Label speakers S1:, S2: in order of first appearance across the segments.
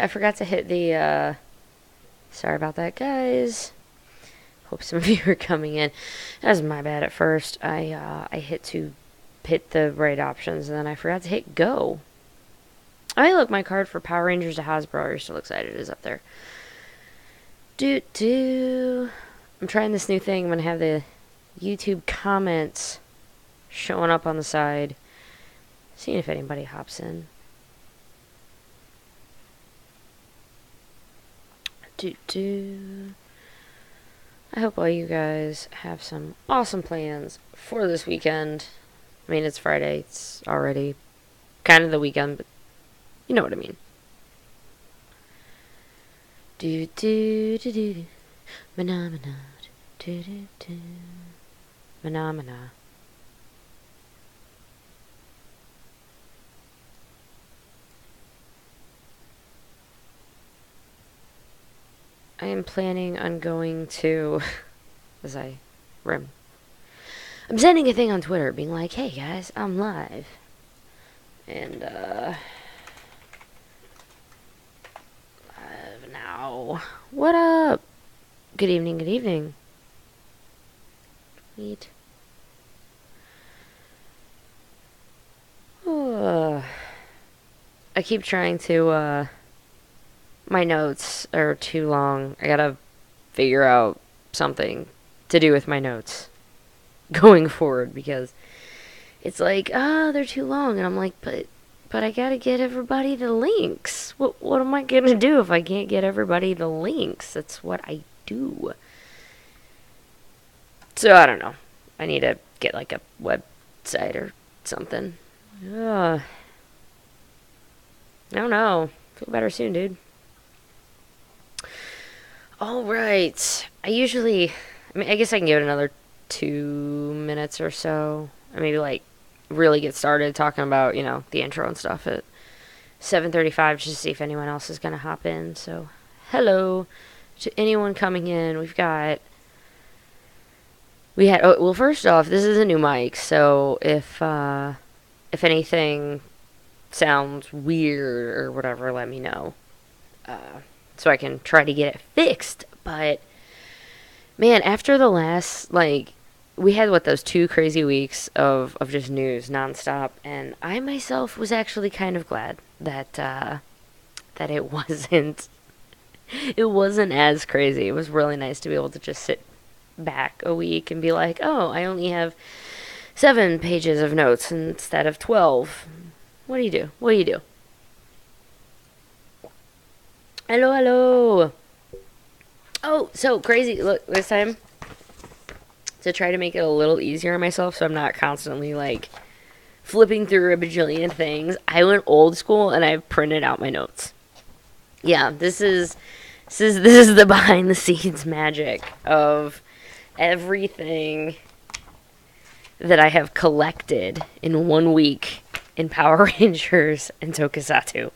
S1: I forgot to hit the, sorry about that, guys. Hope some of you are coming in. That was my bad at first. I hit the right options, and then I forgot to hit go. Oh, hey, look, my card for PowerRangers to Hasbro. You're still excited is up there. I'm trying this new thing. I'm going to have the YouTube comments showing up on the side. Seeing if anybody hops in. I hope all you guys have some awesome plans for this weekend. I mean, it's Friday. It's already kind of the weekend, but you know what I mean. Phenomena. Phenomena. I am planning on going to, I'm sending a thing on Twitter being like, hey guys, I'm live. And, live now. What up? Good evening, good evening. Neat. I keep trying to, my notes are too long. I gotta figure out something to do with my notes going forward, because it's like, they're too long, and I'm like, but I gotta get everybody the links. What am I gonna do if I can't get everybody the links? That's what I do. So I don't know. I need to get like a website or something. I don't know. Feel better soon, dude. Alright. I guess I can give it another 2 minutes or so. Or maybe, like, really get started talking about, the intro and stuff at 7:35, just to see if anyone else is going to hop in. So, hello to anyone coming in. First off, this is a new mic, so if anything sounds weird or whatever, let me know. So I can try to get it fixed. But, man, after the last, we had, those 2 crazy weeks of just news nonstop, and I myself was actually kind of glad that it wasn't as crazy. It was really nice to be able to just sit back a week and be like, oh, I only have 7 pages of notes instead of 12. What do you do? Hello. Oh, so crazy. Look, this time, to try to make it a little easier on myself so I'm not constantly, flipping through a bajillion things, I went old school and I printed out my notes. Yeah, this is the behind the scenes magic of everything that I have collected in 1 week in Power Rangers and Tokusatsu.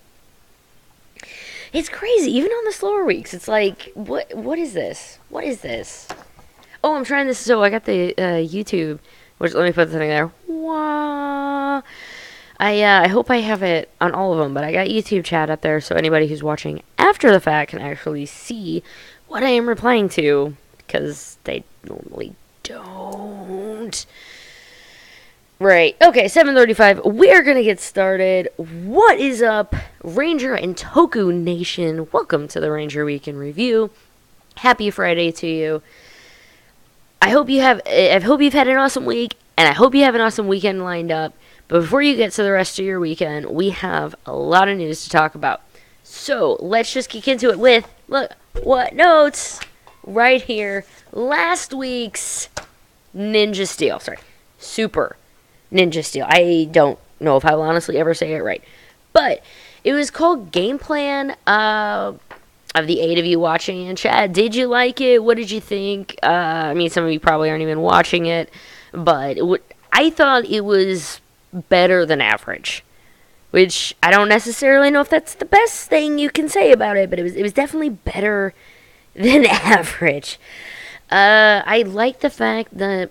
S1: It's crazy. Even on the slower weeks, it's like, what is this? What is this? Oh, I'm trying this. So I got the YouTube, which, let me put the thing there. Whaaa. I hope I have it on all of them, but I got YouTube chat up there, so anybody who's watching after the fact can actually see what I am replying to, because they normally don't. Right. Okay, 7:35. We're going to get started. What is up, Ranger and TOKU Nation? Welcome to the Ranger Week in Review. Happy Friday to you. I hope you've had an awesome week, and I hope you have an awesome weekend lined up. But before you get to the rest of your weekend, we have a lot of news to talk about. So, let's just kick into it with, look, what notes? Right here. Last week's Super Ninja Steel. I don't know if I will honestly ever say it right. But it was called Game Plan. Of the 8 of you watching in chat, did you like it? What did you think? Some of you probably aren't even watching it. But I thought it was better than average. Which, I don't necessarily know if that's the best thing you can say about it. But it was definitely better than average. I like the fact that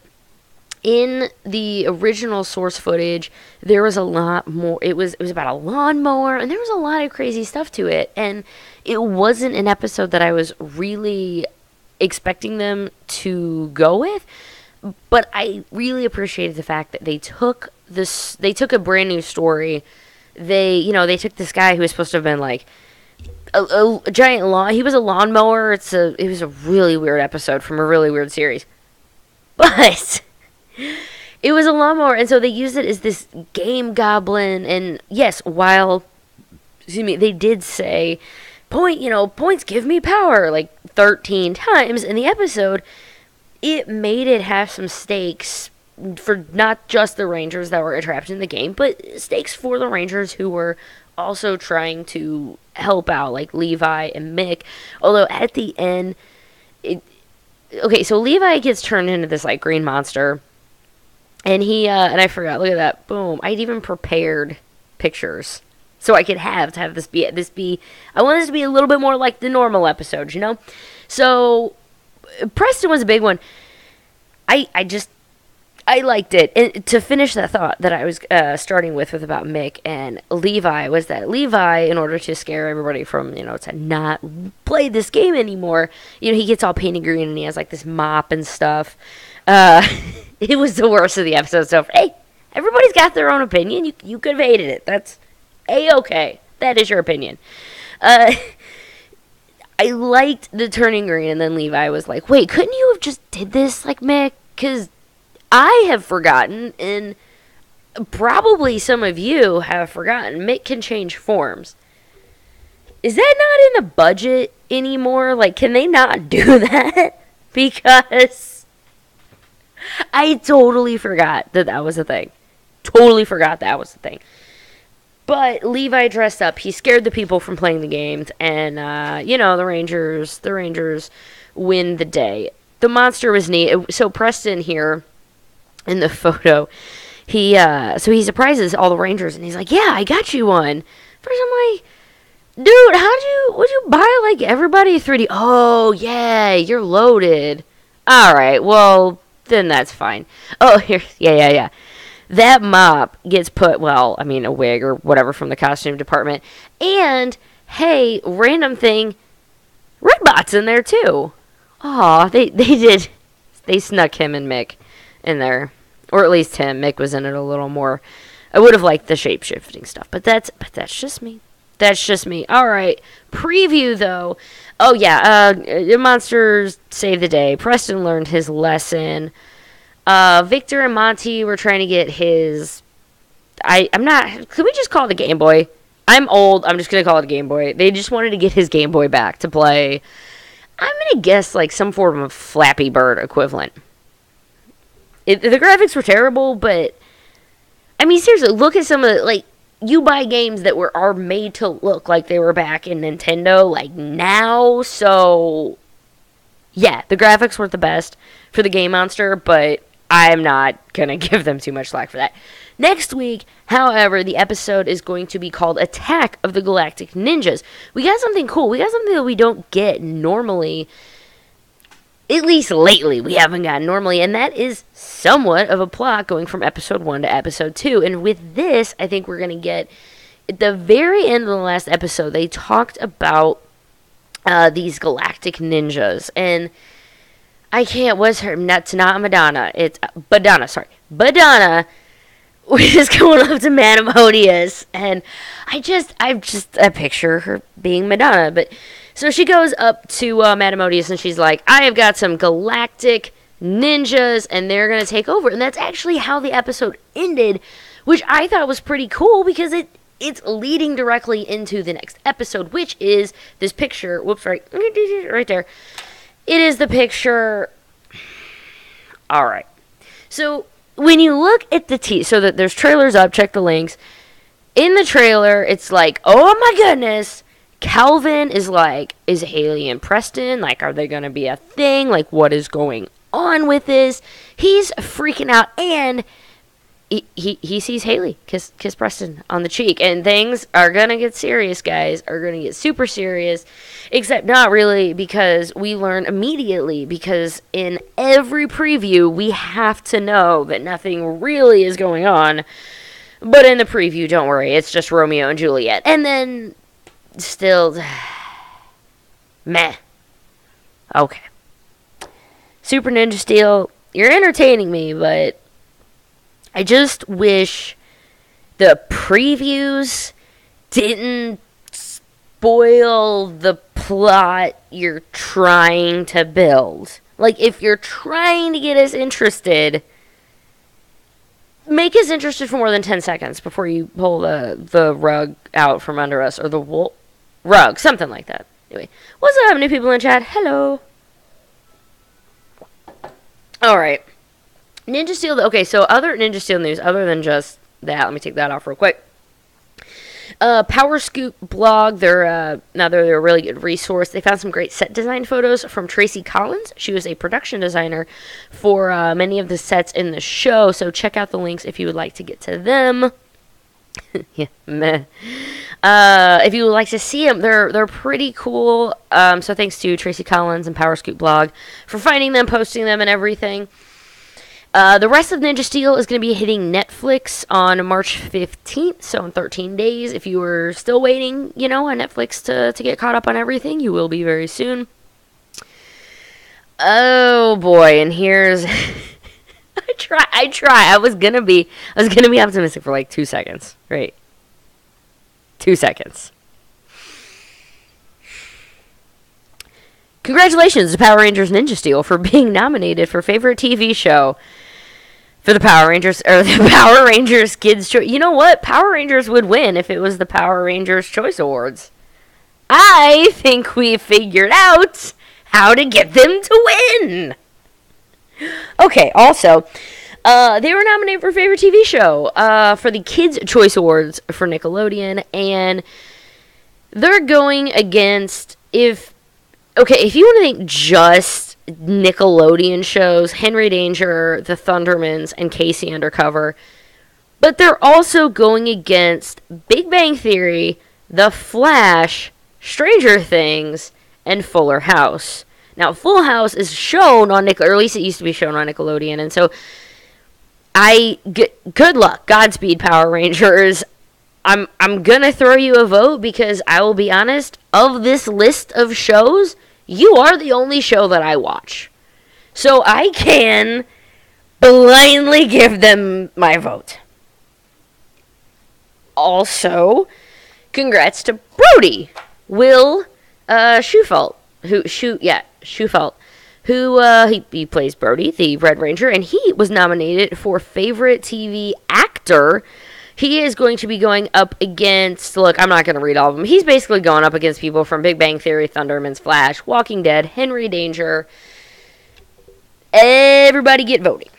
S1: in the original source footage, there was a lot more. It was about a lawnmower, and there was a lot of crazy stuff to it. And it wasn't an episode that I was really expecting them to go with. But I really appreciated the fact that they took this. They took a brand new story. They took this guy who was supposed to have been like a giant lawn. He was a lawnmower. It was a really weird episode from a really weird series, but it was a lawnmower, and so they used it as this game goblin. And yes, they did say, points give me power like 13 times in the episode. It made it have some stakes for not just the Rangers that were trapped in the game, but stakes for the Rangers who were also trying to help out, like Levi and Mick. Although at the end, so Levi gets turned into this like green monster, and and I forgot. Look at that! Boom! I'd even prepared pictures so I could have this be. I wanted this to be a little bit more like the normal episodes, So Preston was a big one. I liked it. And to finish that thought that I was starting with about Mick and Levi, was that Levi, in order to scare everybody from, to not play this game anymore, he gets all painted green and he has like this mop and stuff. It was the worst of the episode. So, hey, everybody's got their own opinion. You could have hated it. That's A-okay. That is your opinion. I liked the turning green, and then Levi was like, wait, couldn't you have just did this like Mick? Because I have forgotten, and probably some of you have forgotten, Mick can change forms. Is that not in the budget anymore? Like, can they not do that? Because I totally forgot that was a thing. Totally forgot that was a thing. But Levi dressed up. He scared the people from playing the games, and the Rangers win the day. The monster was neat. So Preston here in the photo, he surprises all the Rangers, and he's like, "Yeah, I got you one." First, I'm like, "Dude, would you buy like everybody a 3D?" Oh yeah, you're loaded. All right, well then that's fine. Oh here, yeah. That mop gets put, a wig or whatever from the costume department. And, hey, random thing, Redbot's in there too. Aw, they did. They snuck him and Mick in there. Or at least him. Mick was in it a little more. I would have liked the shape-shifting stuff. But that's just me. That's just me. All right. Preview, though. Oh, yeah. Monsters save the day. Preston learned his lesson. Victor and Monty were trying to get his... Could we just call it a Game Boy? I'm old. I'm just going to call it a Game Boy. They just wanted to get his Game Boy back to play. I'm going to guess like some form of Flappy Bird equivalent. The graphics were terrible, but... seriously, look at some of the... you buy games that are made to look like they were back in Nintendo, now, so... Yeah, the graphics weren't the best for the Game Monster, but I'm not going to give them too much slack for that. Next week, however, the episode is going to be called Attack of the Galactic Ninjas. We got something cool. We got something that we don't get normally. At least lately, we haven't gotten normally, and that is somewhat of a plot going from episode 1 to episode 2. And with this, I think we're going to get... At the very end of the last episode, they talked about these galactic ninjas, and I can't, what's her, it's not Madonna, it's Badana, sorry. Badana is going up to Madamodius, and I picture her being Madonna, but, so she goes up to Madamodius, and she's like, I have got some galactic ninjas, and they're going to take over, and that's actually how the episode ended, which I thought was pretty cool, because it's leading directly into the next episode, which is this picture. Whoops, right there. It is the picture. All right. So when you look at the so that there's trailers up, check the links. In the trailer, it's like, oh my goodness, Calvin is Haley and Preston, are they going to be a thing? What is going on with this? He's freaking out, and he sees Haley kiss Preston on the cheek, and things are gonna get serious, guys. Are gonna get super serious, except not really, because we learn immediately, because in every preview we have to know that nothing really is going on. But in the preview, don't worry, it's just Romeo and Juliet. And then still meh. Okay. Super Ninja Steel, you're entertaining me, but I just wish the previews didn't spoil the plot you're trying to build. Like, if you're trying to get us interested, make us interested for more than 10 seconds before you pull the rug out from under us, or the rug, something like that. Anyway, what's up, new people in chat? Hello. Alright. Ninja Steel, okay, so other Ninja Steel news, other than just that, let me take that off real quick. Power Scoop blog, they're a really good resource. They found some great set design photos from Tracey Collins. She was a production designer for many of the sets in the show, so check out the links if you would like to get to them. Yeah, meh. If you would like to see them, they're pretty cool. So thanks to Tracey Collins and Power Scoop blog for finding them, posting them, and everything. The rest of Ninja Steel is going to be hitting Netflix on March 15th, so in 13 days. If you were still waiting, on Netflix to get caught up on everything, you will be very soon. Oh boy, and here's I try. I was gonna be optimistic for like 2 seconds, right? 2 seconds. Congratulations to Power Rangers Ninja Steel for being nominated for favorite TV show for the Power Rangers, or the Power Rangers Kids Choice. You know what? Power Rangers would win if it was the Power Rangers Choice Awards. I think we figured out how to get them to win. Okay, also, they were nominated for favorite TV show for the Kids Choice Awards for Nickelodeon, and they're going against, if you want to think just Nickelodeon shows, Henry Danger, The Thundermans, and Casey Undercover, but they're also going against Big Bang Theory, The Flash, Stranger Things, and Fuller House. Now, Full House is shown on or at least it used to be shown on Nickelodeon, and so good luck, Godspeed, Power Rangers. I'm gonna throw you a vote, because I will be honest, of this list of shows, you are the only show that I watch. So I can blindly give them my vote. Also, congrats to Brody Will Schufelt, who he plays Brody, the Red Ranger, and he was nominated for favorite TV actor. He is going to be going up against, look, I'm not going to read all of them. He's basically going up against people from Big Bang Theory, Thundermans, Flash, Walking Dead, Henry Danger. Everybody get voting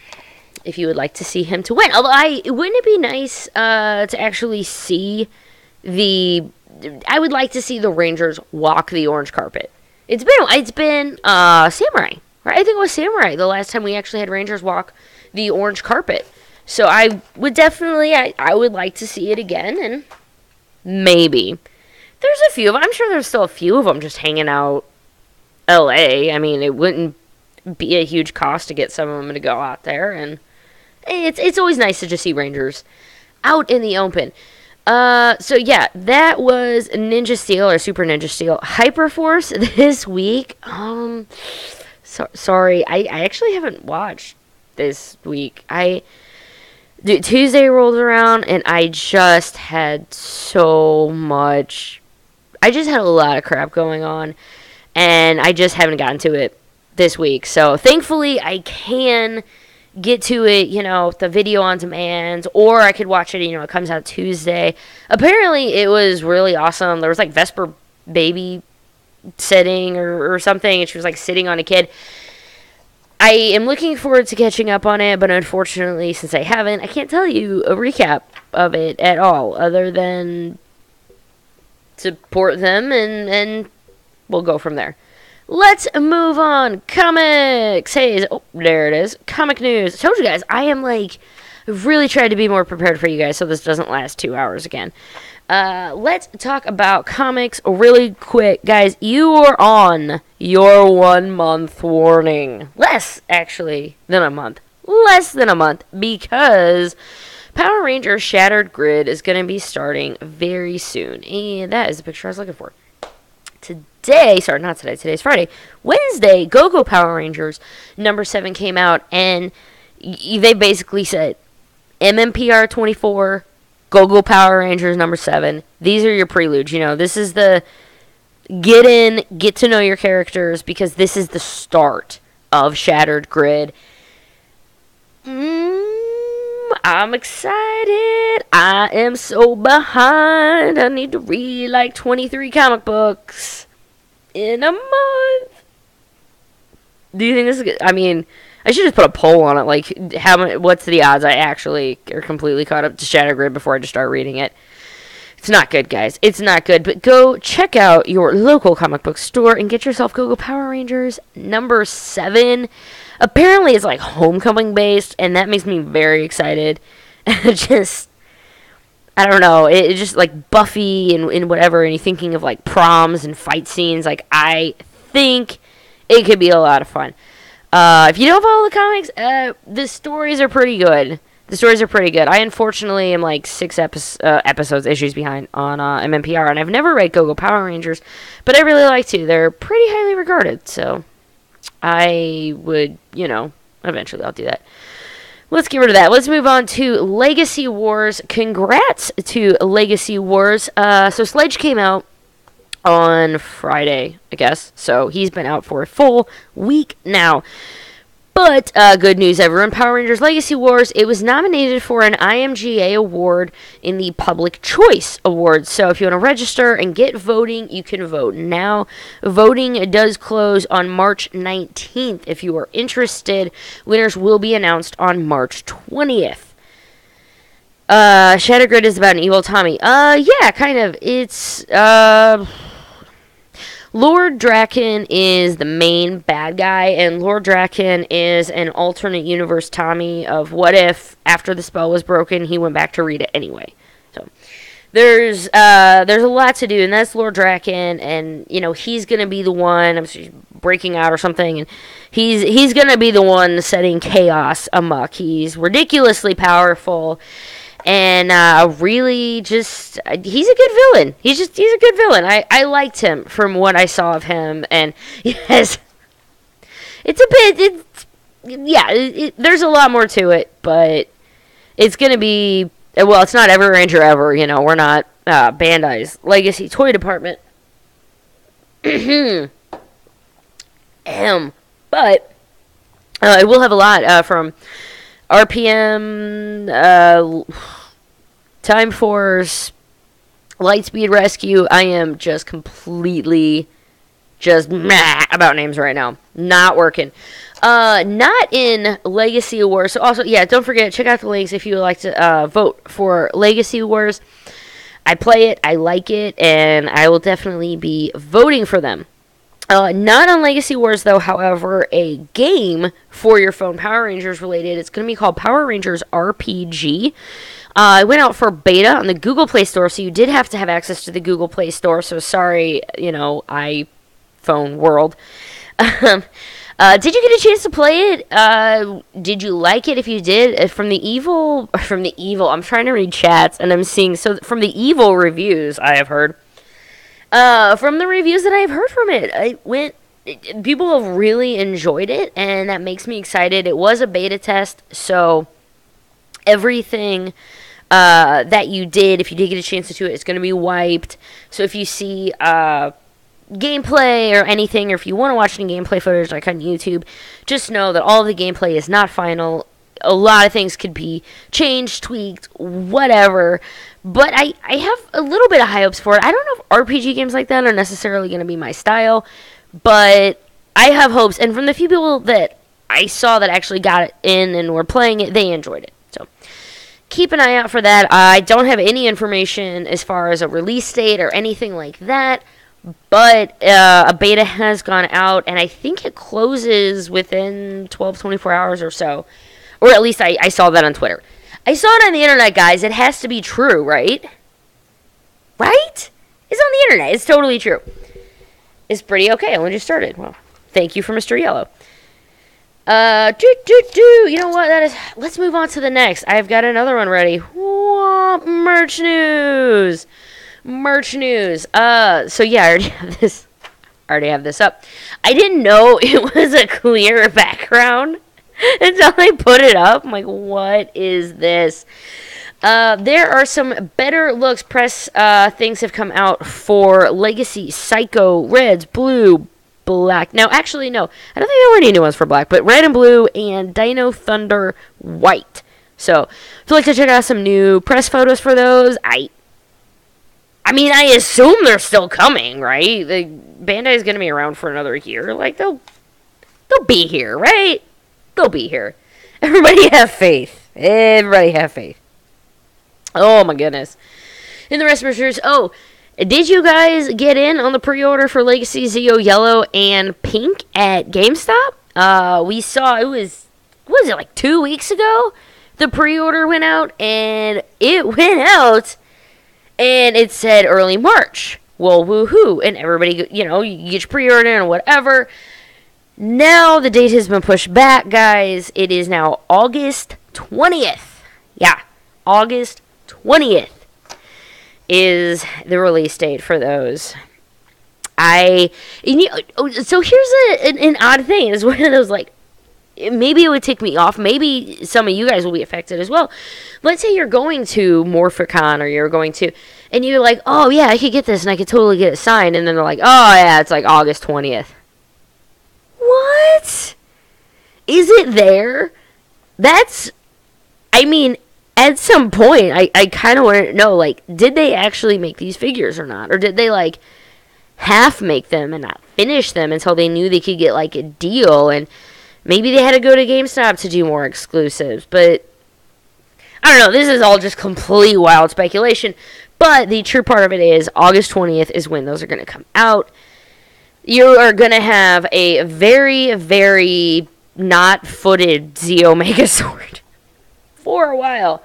S1: if you would like to see him to win. Although, wouldn't it be nice to actually see I would like to see the Rangers walk the orange carpet. It's been Samurai, right? I think it was Samurai the last time we actually had Rangers walk the orange carpet. So I would definitely, I would like to see it again, and maybe. There's a few of them. I'm sure there's still a few of them just hanging out LA. I mean, it wouldn't be a huge cost to get some of them to go out there, and it's always nice to just see Rangers out in the open. So yeah, that was Ninja Steel, or Super Ninja Steel. Hyperforce this week. Sorry, I actually haven't watched this week. Tuesday rolled around, and I just had a lot of crap going on, and I just haven't gotten to it this week. So thankfully, I can get to it, the video on demand, or I could watch it, it comes out Tuesday. Apparently, it was really awesome. There was like Vesper baby sitting or something, and she was like sitting on a kid. I am looking forward to catching up on it, but unfortunately, since I haven't, I can't tell you a recap of it at all, other than support them, and we'll go from there. Let's move on. Comics. Hey, oh, there it is. Comic news. I told you guys, I am like We've really tried to be more prepared for you guys so this doesn't last 2 hours again. Let's talk about comics really quick. Guys, you are on your 1 month warning. Less, actually, than a month. Less than a month, because Power Rangers Shattered Grid is going to be starting very soon. And that is the picture I was looking for. Today, sorry, not today, today's Friday. Wednesday, Go-Go Power Rangers number 7 came out, and they basically said, MMPR 24, Go-Go Power Rangers number 7. These are your preludes. You know, this is the get in, get to know your characters, because this is the start of Shattered Grid. I'm excited. I am so behind. I need to read like 23 comic books in a month. Do you think this is good? I mean, I should just put a poll on it. Like, what's the odds I actually are completely caught up to Shattered Grid before I just start reading it? It's not good, guys. It's not good. But go check out your local comic book store and get yourself Go-Go Power Rangers number 7. Apparently, it's like homecoming based, and that makes me very excited. Just, I don't know. It's just like Buffy and whatever, and you're thinking of like proms and fight scenes. Like, I think it could be a lot of fun. If you don't follow the comics, the stories are pretty good. I unfortunately am like 6 issues behind on MMPR, and I've never read Go-Go Power Rangers, but I really like to. They're pretty highly regarded, so I would, eventually I'll do that. Let's get rid of that. Let's move on to Legacy Wars. Congrats to Legacy Wars. So Sledge came out on Friday, I guess. So he's been out for a full week now. But good news, everyone. PowerRangers Legacy Wars, it was nominated for an IMGA award in the Public Choice Awards. So if you want to register and get voting, you can vote now. Voting does close on March 19th. If you are interested, winners will be announced on March 20th. Shattered Grid is about an evil Tommy. Yeah, kind of. It's, Lord Draken is the main bad guy, and Lord Draken is an alternate universe Tommy of what if, after the spell was broken, he went back to read it anyway. So, there's a lot to do, and that's Lord Draken, and, he's gonna be the one, I'm breaking out or something, and he's gonna be the one setting chaos amok. He's ridiculously powerful, and really just, he's a good villain. He's a good villain. I liked him from what I saw of him, and yes, there's a lot more to it, but it's going to be, well, it's not Ever Ranger Ever, we're not Bandai's Legacy Toy Department. But I will have a lot from RPM, Time Force, Lightspeed Rescue. I am just completely meh about names right now. Not working. Not in Legacy Wars. So also, yeah, don't forget, check out the links if you would like to vote for Legacy Wars. I play it, I like it, and I will definitely be voting for them. Not on Legacy Wars, though, however, a game for your phone, Power Rangers related. It's going to be called Power Rangers RPG. It went out for beta on the Google Play Store, so you did have to have access to the Google Play Store, so sorry, iPhone world. Did you get a chance to play it? Did you like it? If you did, from the evil, I'm trying to read chats, and I'm seeing, so from the evil reviews I have heard, from the reviews that I've heard from it, people have really enjoyed it, and that makes me excited. It was a beta test, so everything that you did, if you did get a chance to do it, it's going to be wiped. So if you see gameplay or anything, or if you want to watch any gameplay footage like on YouTube, just know that all of the gameplay is not final. A lot of things could be changed, tweaked, whatever. But I have a little bit of high hopes for it. I don't know if RPG games like that are necessarily going to be my style, but I have hopes. And from the few people that I saw that actually got it in and were playing it, they enjoyed it. So keep an eye out for that. I don't have any information as far as a release date or anything like that, but a beta has gone out, and I think it closes within 12, 24 hours or so. Or at least I saw that on Twitter. I saw it on the internet, guys. It has to be true, right? Right? It's on the internet. It's totally true. It's pretty okay. I only just started. Well, thank you for Mr. Yellow. You know what? That is. Let's move on to the next. I've got another one ready. Whoa, merch news. Merch news. So yeah, I already have this up. I didn't know it was a clear background until I put it up. I'm like, what is this? There are some better looks. Press things have come out for Legacy, Psycho, Reds, Blue, Black. Now, actually, no. I don't think there were any new ones for Black, but Red and Blue and Dino Thunder White. So, if you'd like to check out some new press photos for those, I mean, I assume they're still coming, right? Bandai is going to be around for another year. Like, they'll be here, right? They'll be here. Everybody have faith. Everybody have faith. Oh, my goodness. In the rest of our oh, did you guys get in on the pre-order for Legacy Zeo Yellow and Pink at GameStop? We saw, what was it, like 2 weeks ago? The pre-order went out, and it went out, and it said early March. Well, woohoo. And everybody, you get your pre-order and whatever. Now the date has been pushed back, guys. It is now August 20th. Yeah, August 20th is the release date for those. So here's an odd thing. It's one of those, like, maybe it would tick me off. Maybe some of you guys will be affected as well. Let's say you're going to Morphicon, or you're going to, and you're like, oh yeah, I could get this and I could totally get it signed. And then they're like, oh yeah, it's like August 20th. What? Is it there? At some point, I kind of want to know, like, did they actually make these figures or not? Or did they, like, half make them and not finish them until they knew they could get, like, a deal? And maybe they had to go to GameStop to do more exclusives. But, I don't know. This is all just complete wild speculation. But the true part of it is August 20th is when those are going to come out. You are going to have a very, very not footed Zeo Megazord for a while.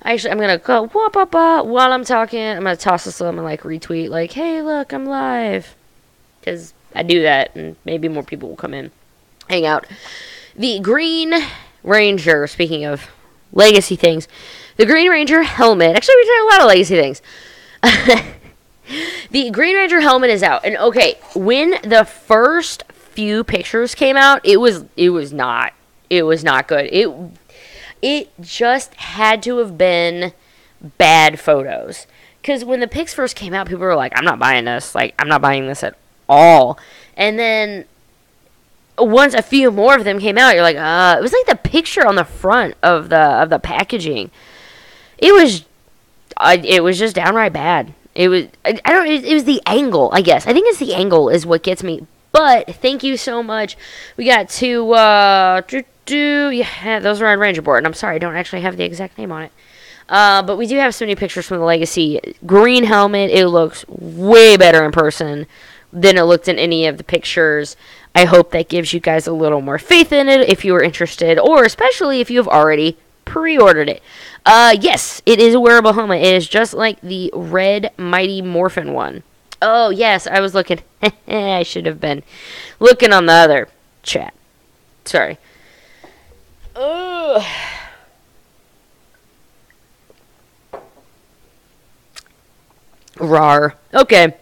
S1: Actually, I'm going to go while I'm talking. I'm going to toss this up and, like, retweet, like, hey, look, I'm live. Because I do that, and maybe more people will come in, hang out. The Green Ranger, speaking of Legacy things, the Green Ranger helmet. Actually, we're doing a lot of Legacy things. The Green Ranger helmet is out. And, okay, when the first few pictures came out, it was not good. It just had to have been bad photos. Because when the pics first came out, people were like, I'm not buying this. Like, I'm not buying this at all. And then once a few more of them came out, you're like, it was like the picture on the front of the packaging. It was just downright bad. It was the angle, I guess. I think it's the angle is what gets me. But thank you so much. We got to yeah, those are on Ranger Board. And I'm sorry, I don't actually have the exact name on it. But we do have so many pictures from the Legacy green helmet. It looks way better in person than it looked in any of the pictures. I hope that gives you guys a little more faith in it if you are interested, or especially if you have already pre-ordered it. Yes, it is a wearable helmet. It is just like the red Mighty Morphin one. Oh, yes, I was looking. I should have been looking on the other chat. Sorry. Ugh. Rawr. Okay.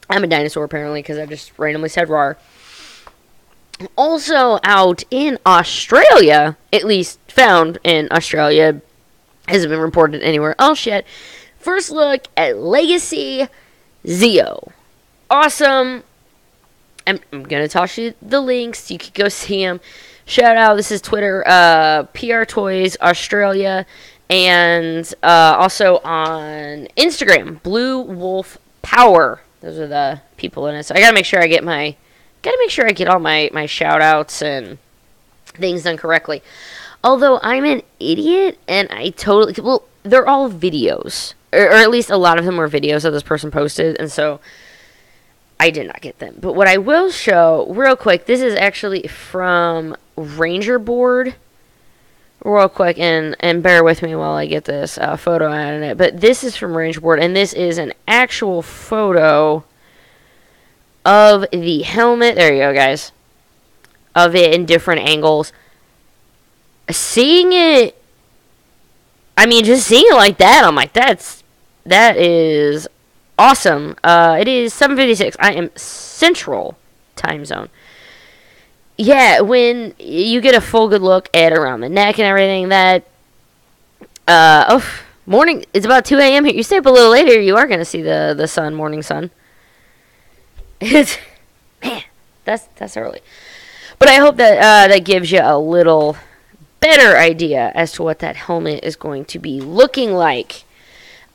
S1: I'm a dinosaur, apparently, because I just randomly said rawr. Also out in Australia, at least found in Australia, hasn't been reported anywhere else yet. First look at Legacy Zeo. Awesome. I'm going to toss you the links. You could go see them. Shout out. This is Twitter, PR Toys Australia, and also on Instagram, Blue Wolf Power. Those are the people in it. So I gotta make sure I get all my shout outs and things done correctly. Although I'm an idiot and they're all videos, or at least a lot of them were videos that this person posted, and so I did not get them. But what I will show real quick, this is actually from Ranger Board. real quick, and bear with me while I get this photo out of it. But this is from Range Board, and this is an actual photo of the helmet. There you go, guys. Of it in different angles. Seeing it, I mean, just seeing it like that, I'm like, that is awesome. It is 7:56. I am Central Time Zone. Yeah, when you get a full good look at around the neck and everything, that, morning, it's about 2 a.m. here. You stay up a little later, you are going to see the sun, morning sun. It's, man, that's early. But I hope that, that gives you a little better idea as to what that helmet is going to be looking like.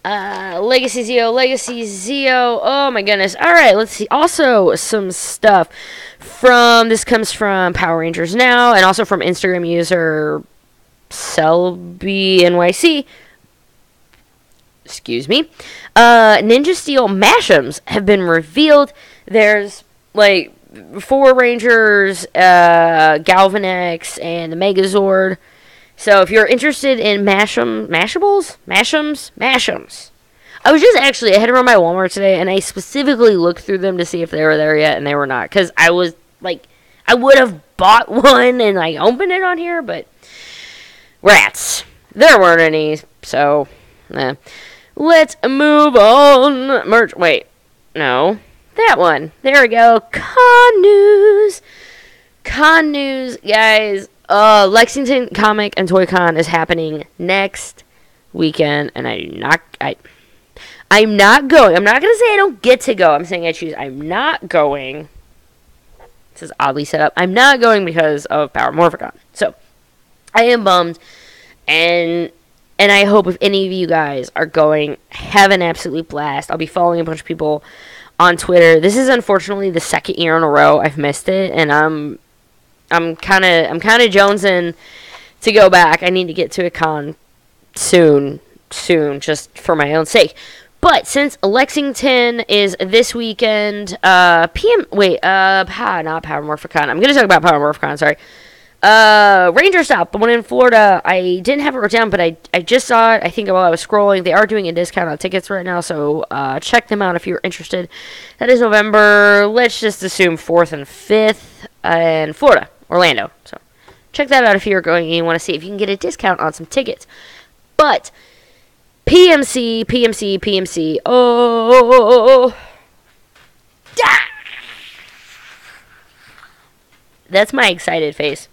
S1: Legacy Zeo. Oh my goodness. Alright, let's see. Also, some stuff this comes from PowerRangers Now, and also from Instagram user SelbyNYC. Excuse me. Ninja Steel Mashems have been revealed. There's, like, 4 Rangers, Galvanex, and the Megazord. So if you're interested in Mashems. I was just actually, I had to run by Walmart today, and I specifically looked through them to see if they were there yet, and they were not. Because I was, like, I would have bought one and, like, opened it on here, but rats. There weren't any, so, let's move on. Merch, wait, no. That one. There we go. Con news, guys. Lexington Comic and Toy Con is happening next weekend, and I'm not going. I'm not going to say I don't get to go. I'm saying I choose. I'm not going. This is oddly set up. I'm not going because of Power Morphicon. So, I am bummed, and I hope if any of you guys are going, have an absolute blast. I'll be following a bunch of people on Twitter. This is unfortunately the second year in a row I've missed it, and I'm kind of jonesing to go back. I need to get to a con soon, just for my own sake. But since Lexington is this weekend, not Power Morphicon. I'm gonna talk about Power Morphicon. Sorry. Ranger Stop, the one in Florida. I didn't have it written down, but I just saw it. I think while I was scrolling, they are doing a discount on tickets right now, so check them out if you're interested. That is November. Let's just assume 4th and 5th in Florida. Orlando. So check that out if you're going and you want to see if you can get a discount on some tickets. But PMC. Oh, that's my excited face.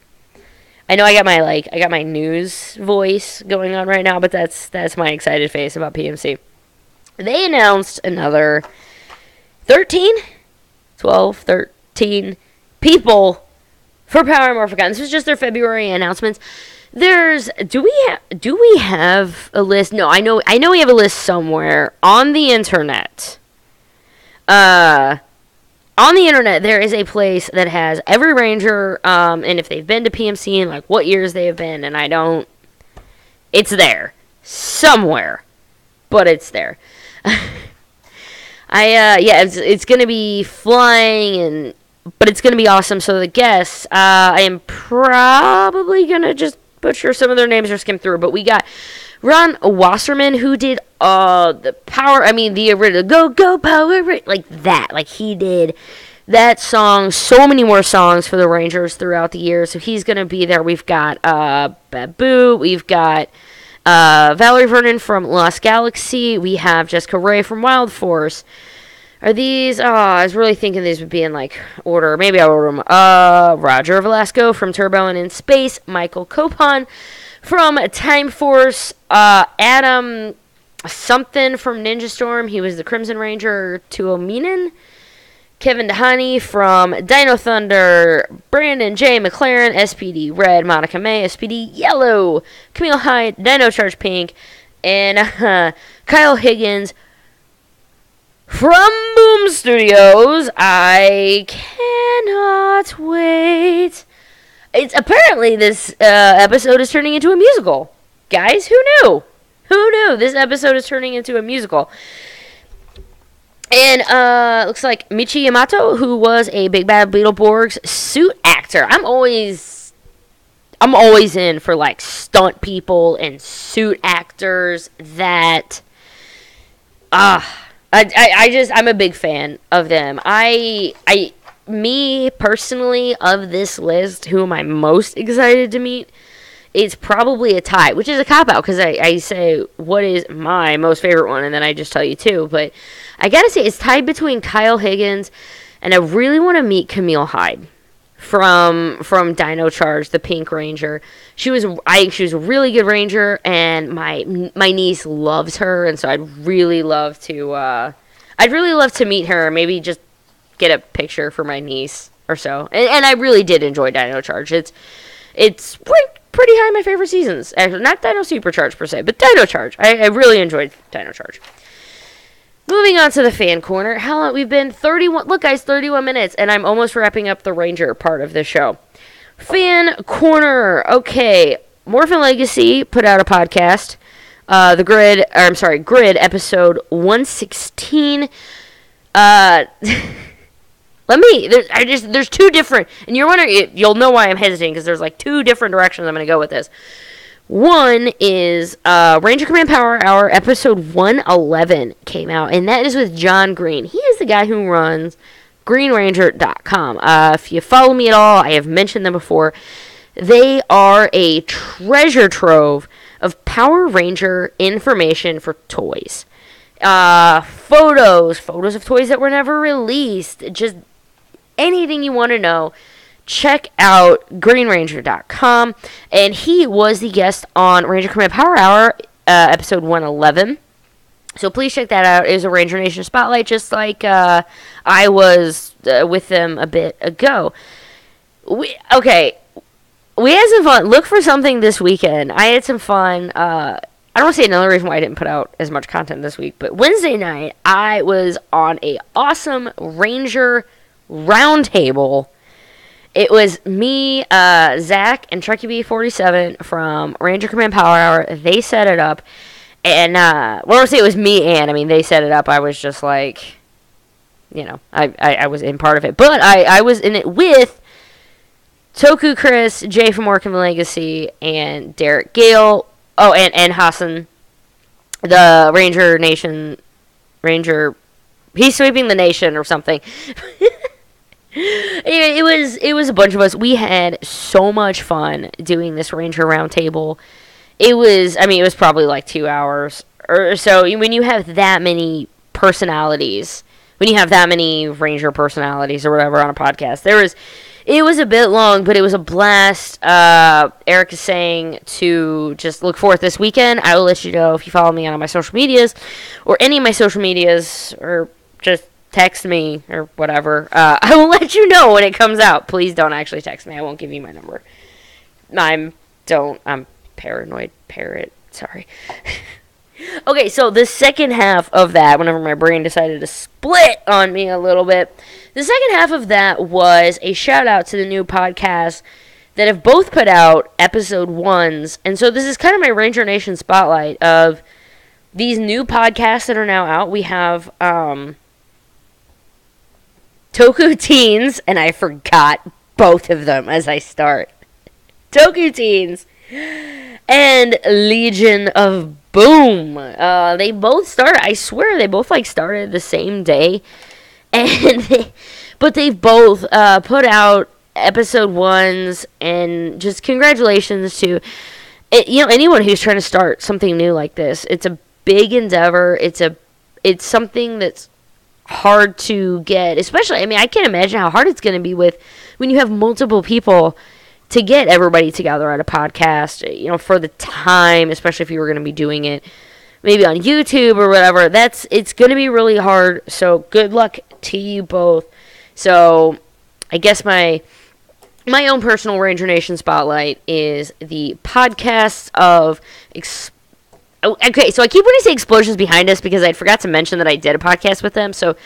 S1: I know I got my news voice going on right now, but that's my excited face about PMC. They announced another 13 people for Power Morphicon. This was just their February announcements. Do we have a list? No, I know we have a list somewhere on the internet. On the internet, there is a place that has every Ranger, and if they've been to PMC and, like, what years they have been, and it's there. Somewhere. But it's there. It's gonna be flying, but it's gonna be awesome. So the guests, I am probably gonna just butcher some of their names or skim through, but we got Ron Wasserman, who did the original Go Power, like that. Like, he did that song, so many more songs for the Rangers throughout the year, so he's going to be there. We've got Babu, we've got Valerie Vernon from Lost Galaxy, we have Jessica Ray from Wild Force. Are these, I was really thinking these would be in, like, order. Maybe I'll order them. Roger Velasco from Turbo and In Space, Michael Copon from Time Force, Adam something from Ninja Storm, he was the Crimson Ranger, Tuominen, Kevin Dehani from Dino Thunder, Brandon J. McLaren, SPD Red, Monica May, SPD Yellow, Camille Hyde, Dino Charge Pink, and Kyle Higgins from Boom Studios. I cannot wait. It's apparently this episode is turning into a musical. Guys, who knew? Who knew this episode is turning into a musical? And looks like Michi Yamato, who was a Big Bad Beetleborgs suit actor. I'm always I'm always in for, like, stunt people and suit actors that, I'm a big fan of them. Me, personally, of this list, who am I most excited to meet? It's probably a tie, which is a cop-out, because I say, what is my most favorite one, and then I just tell you two, but I gotta say, it's tied between Kyle Higgins, and I really want to meet Camille Hyde from Dino Charge, the Pink Ranger. I think she was a really good Ranger, and my niece loves her, and so I'd really love to meet her, maybe just get a picture for my niece or so, and I really did enjoy Dino Charge. It's pretty high in my favorite seasons. Actually, not Dino Supercharge per se, but Dino Charge. I really enjoyed Dino Charge. Moving on to the fan corner. How long we've been? 31. Look, guys, 31 minutes, and I'm almost wrapping up the Ranger part of the show. Fan corner. Okay, Morphin Legacy put out a podcast. Grid episode 116. There's two different, and you're wondering, you'll know why I'm hesitating, because there's like two different directions I'm going to go with this. One is Ranger Command Power Hour episode 111 came out, and that is with John Green. He is the guy who runs GreenRanger.com. If you follow me at all, I have mentioned them before. They are a treasure trove of Power Ranger information for toys. Photos of toys that were never released, just anything you want to know. Check out GreenRanger.com, and he was the guest on Ranger Command Power Hour, episode 111. So please check that out. It was a Ranger Nation spotlight, just like I was with them a bit ago. We had some fun. Look for something this weekend. I had some fun. I don't want to say another reason why I didn't put out as much content this week, but Wednesday night I was on a awesome Ranger roundtable. It was me, Zach, and Truckee B47 from Ranger Command Power Hour. They set it up. And, I don't say it was me and, they set it up. I was just like, I was in part of it. But I was in it with TOKU Chris, Jay from Morphin Legacy, and Derek Gale. Oh, and Hassan, the Ranger, he's sweeping the nation or something. Anyway, it was a bunch of us. We had so much fun doing this Ranger roundtable. It was probably like 2 hours or so. When you have that many personalities, when you have that many Ranger personalities or whatever on a podcast, it was a bit long, but it was a blast. Eric is saying to just look forward this weekend. I will let you know if you follow me on my social medias or any of my social medias, or just text me or whatever. I will let you know when it comes out. Please don't actually text me. I won't give you my number. I'm paranoid parrot. Sorry. Okay, so the second half of that, whenever my brain decided to split on me a little bit, the second half of that was a shout out to the new podcasts that have both put out episode 1s. And so this is kind of my Ranger Nation spotlight of these new podcasts that are now out. We have TOKU Teens, and I forgot both of them as I start. TOKU Teens and Legion of Boom. They both started, I swear, they both started the same day. But they've both put out episode 1s, and just congratulations to anyone who's trying to start something new like this. It's a big endeavor. It's something that's hard to get, especially, I can't imagine how hard it's going to be when you have multiple people to get everybody together on a podcast, for the time, especially if you were going to be doing it maybe on YouTube or whatever. It's going to be really hard, so good luck to you both. So I guess my own personal Ranger Nation spotlight is the podcast of okay, so I keep wanting to say Explosions Behind Us because I forgot to mention that I did a podcast with them. So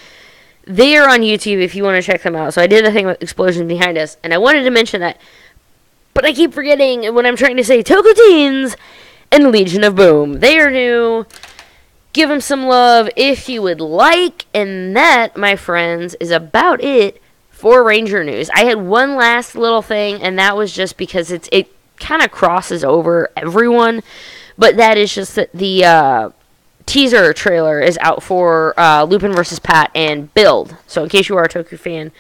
S1: they are on YouTube if you want to check them out. So I did the thing with Explosions Behind Us, and I wanted to mention that, but I keep forgetting when I'm trying to say TOKU Teens and Legion of Boom. They are new. Give them some love if you would like. And that, my friends, is about it for Ranger news. I had one last little thing, and that was just because kind of crosses over everyone, but that is just that the teaser trailer is out for Lupin versus Pat and Build. So in case you are a TOKU fan,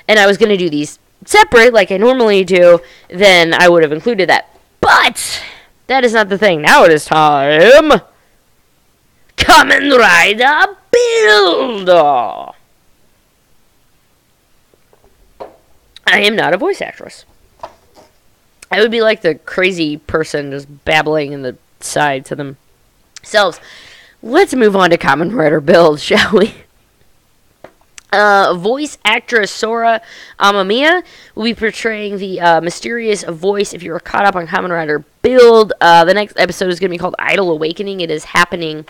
S1: and I was going to do these separate like I normally do, then I would have included that. But that is not the thing. Now it is time. Kamen Rider Build! I am not a voice actress. I would be like the crazy person just babbling in the side to themselves. Let's move on to Kamen Rider Build, shall we? Voice actress Sora Amamiya will be portraying the mysterious voice. If you're caught up on Kamen Rider Build, the next episode is going to be called Idol Awakening. It is happening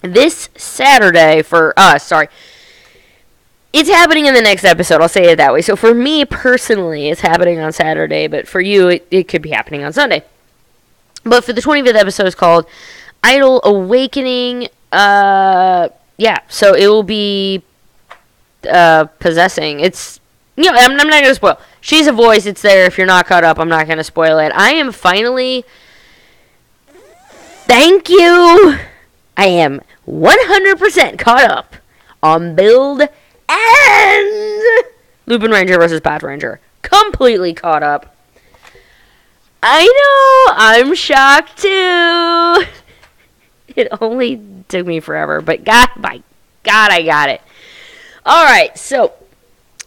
S1: this Saturday for us. Sorry. It's happening in the next episode, I'll say it that way. So for me personally, it's happening on Saturday, but for you, it could be happening on Sunday. But for the 25th episode, it's called Idol Awakening. Yeah, so it will be possessing. It's, I'm not going to spoil. She's a voice, it's there. If you're not caught up, I'm not going to spoil it. I am finally, thank you, I am 100% caught up on Build and Lupinranger versus Patranger. Completely caught up. I know, I'm shocked too. It only took me forever, but by God, I got it. Alright, so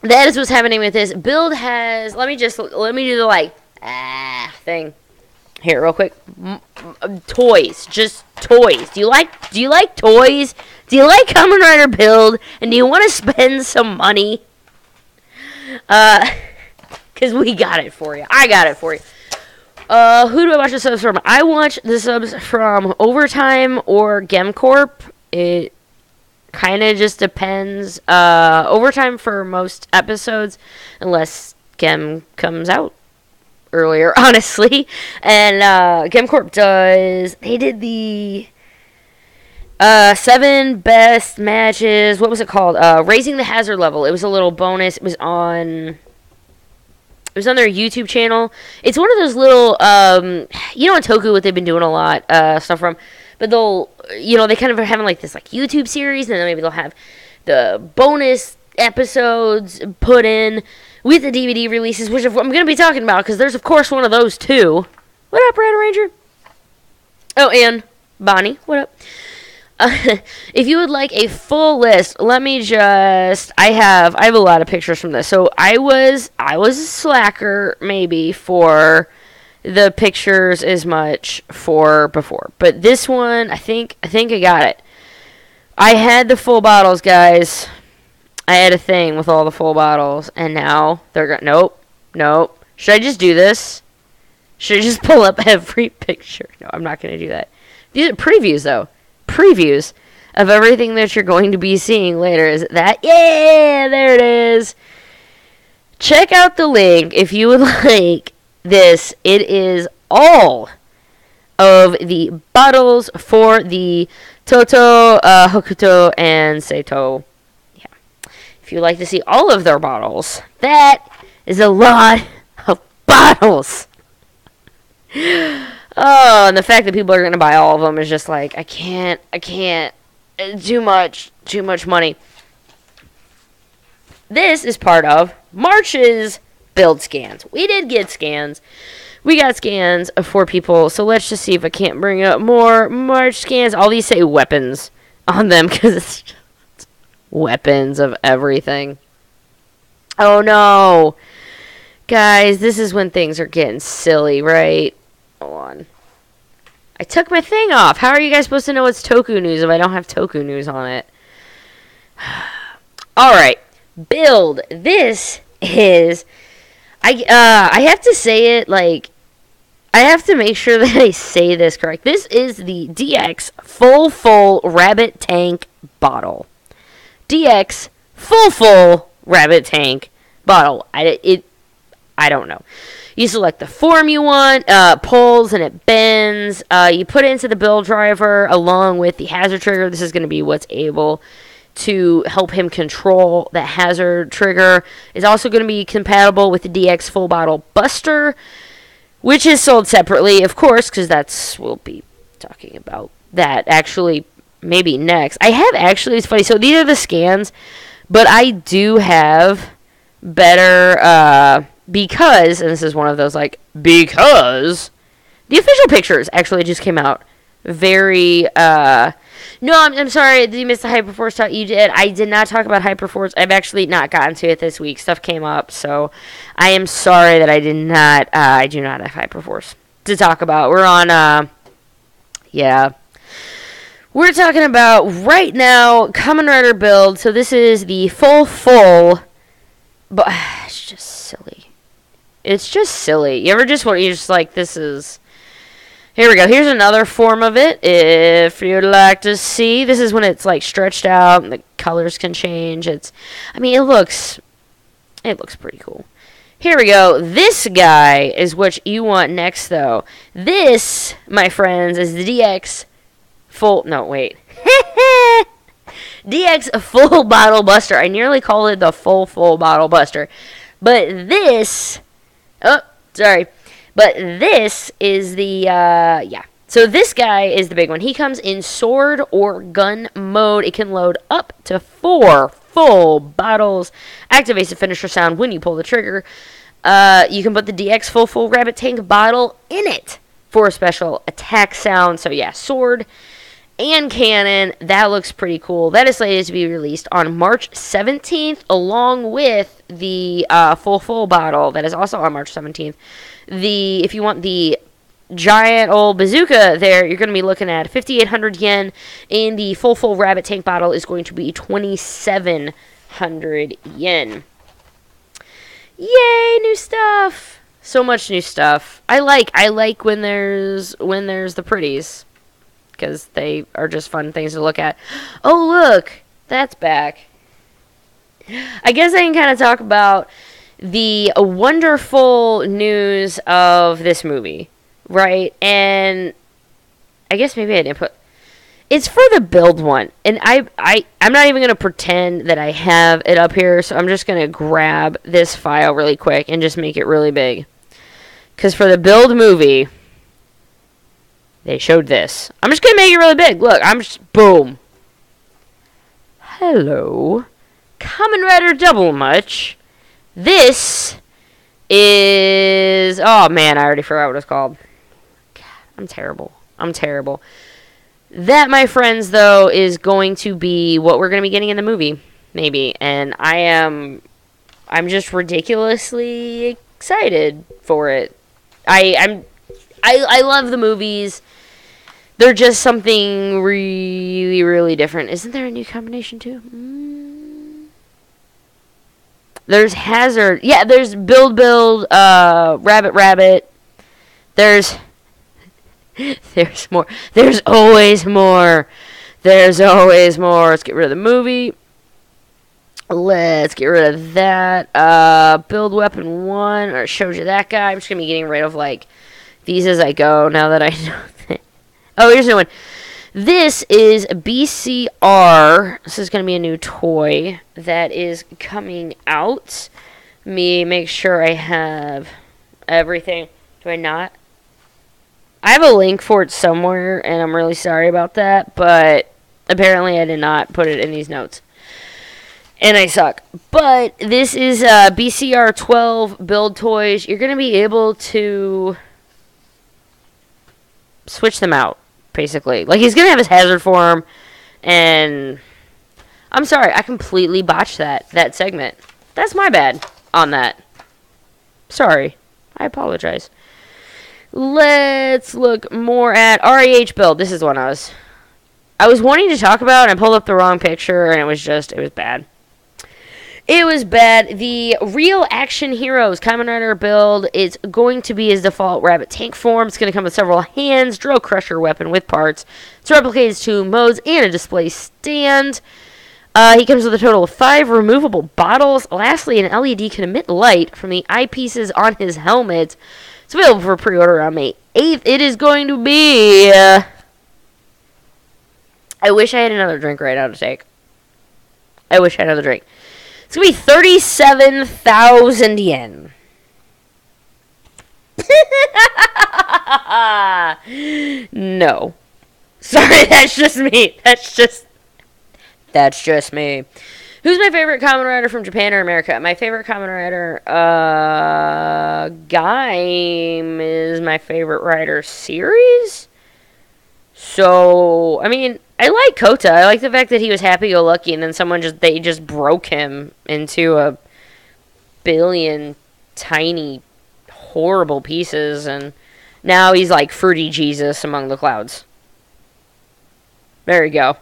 S1: that is what's happening with this. Build has, let me do the thing here real quick. Toys, just toys. Do you like toys? Do you like Kamen Rider Build? And do you want to spend some money? Because we got it for you. I got it for you. Who do I watch the subs from? I watch the subs from Overtime or GemCorp. It kind of just depends. Overtime for most episodes, unless Gem comes out earlier, honestly. And GemCorp they did the 7 best matches. What was it called? Raising the hazard level. It was a little bonus. It was on their YouTube channel. It's one of those little, on TOKU, what they've been doing a lot, stuff from, but they'll, they kind of are having like this like YouTube series, and then maybe they'll have the bonus episodes put in with the DVD releases, which I'm going to be talking about, because there's of course one of those too. What up, Patranger? Oh, and Bonnie, what up? If you would like a full list, let me just, I have a lot of pictures from this. So I was a slacker maybe for the pictures as much for before. But this one, I think I got it. I had the full bottles, guys. I had a thing with all the full bottles, and now they're going, nope. Should I just do this? Should I just pull up every picture? No, I'm not going to do that. These are previews, though. Previews of everything that you're going to be seeing later. Is it that? Yeah, there it is. Check out the link if you would like this. It is all of the bottles for the Toto, Hokuto, and Seito. Yeah. If you'd like to see all of their bottles, that is a lot of bottles. Oh, and the fact that people are going to buy all of them is just like, I can't, too much money. This is part of March's build scans. We did get scans. We got scans for people, so let's just see if I can't bring up more March scans. All these say weapons on them, because it's just weapons of everything. Oh, no. Guys, this is when things are getting silly, right? Hold on. I took my thing off. How are you guys supposed to know it's TOKU news if I don't have TOKU news on it? Alright. Build. This is... I have to say it, like... I have to make sure that I say this correct. This is the DX full rabbit tank bottle. DX full rabbit tank bottle. I don't know. You select the form you want, pulls, and it bends. You put it into the build driver along with the hazard trigger. This is going to be what's able to help him control the hazard trigger. It's also going to be compatible with the DX full bottle buster. which is sold separately, of course, because we'll be talking about that actually maybe next. I have actually, it's funny, so these are the scans, but I do have better, because, and this is one of those, like, because the official pictures actually just came out very, no, I'm sorry, did you miss the Hyperforce talk? You did. I did not talk about Hyperforce. I've actually not gotten to it this week. Stuff came up, so I am sorry that I did not, I do not have Hyperforce to talk about. We're on, yeah. We're talking about, right now, Kamen Rider build. So this is the full, but it's just silly. It's just silly. You ever just want, you're just like, this is... Here we go. Here's another form of it. If you'd like to see, this is when it's like stretched out and the colors can change. I mean, it looks pretty cool. Here we go. This guy is what you want next, though. This, my friends, is the DX full. No, wait. DX full bottle buster. I nearly called it the full bottle buster, but this. Oh, sorry. But this is the, yeah. So this guy is the big one. He comes in sword or gun mode. It can load up to 4 full bottles. Activates the finisher sound when you pull the trigger. You can put the DX full rabbit tank bottle in it for a special attack sound. So yeah, sword and cannon. That looks pretty cool. That is slated to be released on March 17th, along with the full bottle. That is also on March 17th. If you want the giant old bazooka there, you're going to be looking at 5,800 yen, and the full rabbit tank bottle is going to be 2,700 yen. Yay, new stuff! So much new stuff. I like when there's the pretties, because they are just fun things to look at. Oh, look, that's back. I guess I can kind of talk about the wonderful news of this movie, right? And I guess maybe I didn't put... It's for the build one. And I'm not even going to pretend that I have it up here, so I'm just going to grab this file really quick and just make it really big. Because for the build movie, they showed this. I'm just going to make it really big. Look, I'm just... Boom. Hello. Kamen Rider Double Much. This is... Oh, man, I already forgot what it's called. God, I'm terrible. That, my friends, though, is going to be what we're going to be getting in the movie, maybe. And I'm just ridiculously excited for it. I love the movies. They're just something really, really different. Isn't there a new combination, too? There's Hazard. Yeah, there's Build, Rabbit. There's more. There's always more. Let's get rid of the movie. Let's get rid of that. Build Weapon 1. Or showed you that guy. I'm just going to be getting rid of, like, these as I go now that I know that. Oh, here's a new one. This is BCR. This is going to be a new toy that is coming out. Let me make sure I have everything. Do I not? I have a link for it somewhere, and I'm really sorry about that, but apparently I did not put it in these notes. And I suck. But this is BCR 12 build toys. You're going to be able to switch them out, basically. Like, he's going to have his hazard form, and I'm sorry, I completely botched that segment. That's my bad on that. Sorry. I apologize. Let's look more at REH build. This is the one I was wanting to talk about, and I pulled up the wrong picture, and it was bad. It was bad. The Real Action Heroes Kamen Rider build is going to be his default rabbit tank form. It's going to come with several hands, drill crusher weapon with parts. It's replicated 2 modes and a display stand. He comes with a total of 5 removable bottles. Lastly, an LED can emit light from the eyepieces on his helmet. It's available for pre-order on May 8th. It is going to be... I wish I had another drink right now to take. I wish I had another drink. It's going to be 37,000 yen. No. Sorry, that's just me. That's just me. Who's my favorite Kamen Rider from Japan or America? My favorite Kamen Rider, Gaim is my favorite Rider series. So, I mean, I like Kota. I like the fact that he was happy-go-lucky and then they just broke him into a billion tiny, horrible pieces and now he's like fruity Jesus among the clouds. There you go.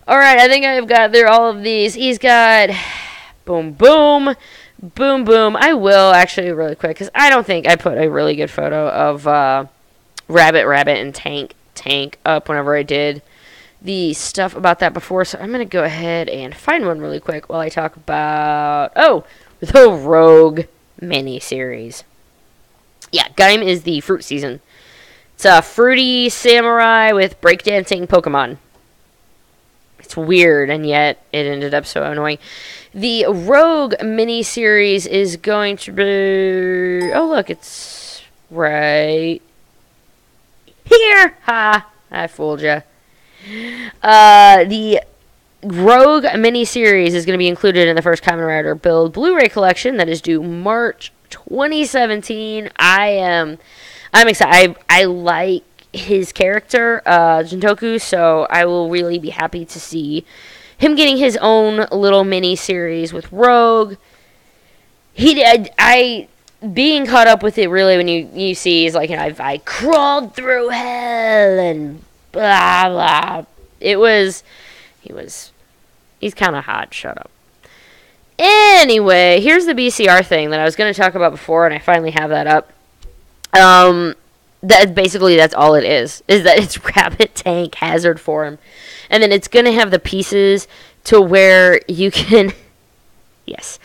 S1: Alright, I think I've got through all of these. He's got boom, boom, boom, boom. I will actually really quick, because I don't think I put a really good photo of Rabbit, and Tank up whenever I did the stuff about that before. So I'm going to go ahead and find one really quick while I talk about, the Rogue miniseries. Yeah, Gaim is the fruit season. It's a fruity samurai with breakdancing Pokemon. It's weird, and yet it ended up so annoying. The Rogue miniseries is going to be... Oh, look, it's right here. Ha! I fooled you. The Rogue miniseries is going to be included in the first Kamen Rider Build Blu-ray collection that is due March 2017. I'm excited. I like his character, TOKU, so I will really be happy to see him getting his own little mini series with Rogue. Being caught up with it really when you see is like, I crawled through hell and blah blah. He's kind of hot. Shut up. Anyway, here's the BCR thing that I was going to talk about before, and I finally have that up. That's all it is that it's Rabbit, Tank, Hazard form. And then it's going to have the pieces to where you can... Yes.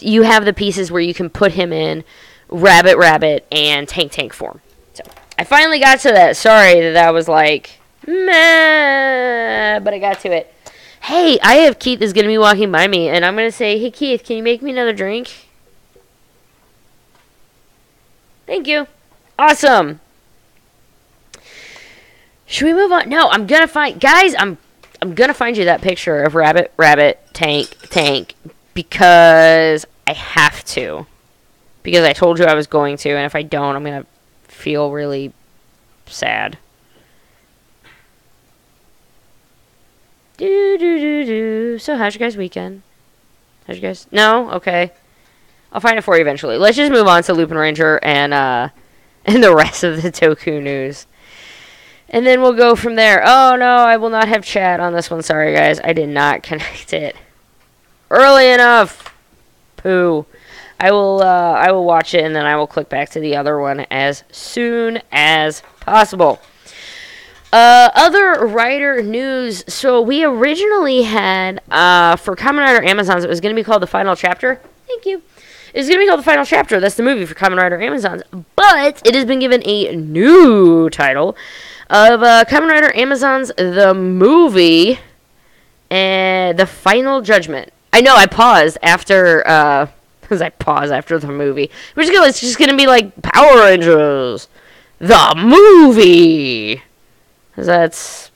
S1: You have the pieces where you can put him in Rabbit, and Tank form. So, I finally got to that. Sorry that was like... meh, but I got to it. Hey, I have Keith is going to be walking by me, and I'm going to say, hey, Keith, can you make me another drink? Thank you. Awesome. Should we move on? No, I'm going to find... Guys, I'm going to find you that picture of Rabbit, Tank, because I have to. Because I told you I was going to, and if I don't, I'm going to feel really sad. So, how's your guys' weekend? How's your guys... No? Okay. I'll find it for you eventually. Let's just move on to Lupinranger and the rest of the TOKU news. And then we'll go from there. Oh, no, I will not have chat on this one. Sorry, guys. I did not connect it early enough. Pooh. I will watch it, and then I will click back to the other one as soon as possible. Other Rider news. So we originally had, for Kamen Rider Amazons, it was going to be called The Final Chapter. Thank you. It's going to be called The Final Chapter. That's the movie for Kamen Rider Amazons. But it has been given a new title of Kamen Rider Amazons, the movie, and The Final Judgment. I know, I paused after, because I paused after the movie. It's just going to be like Power Rangers, the movie. That's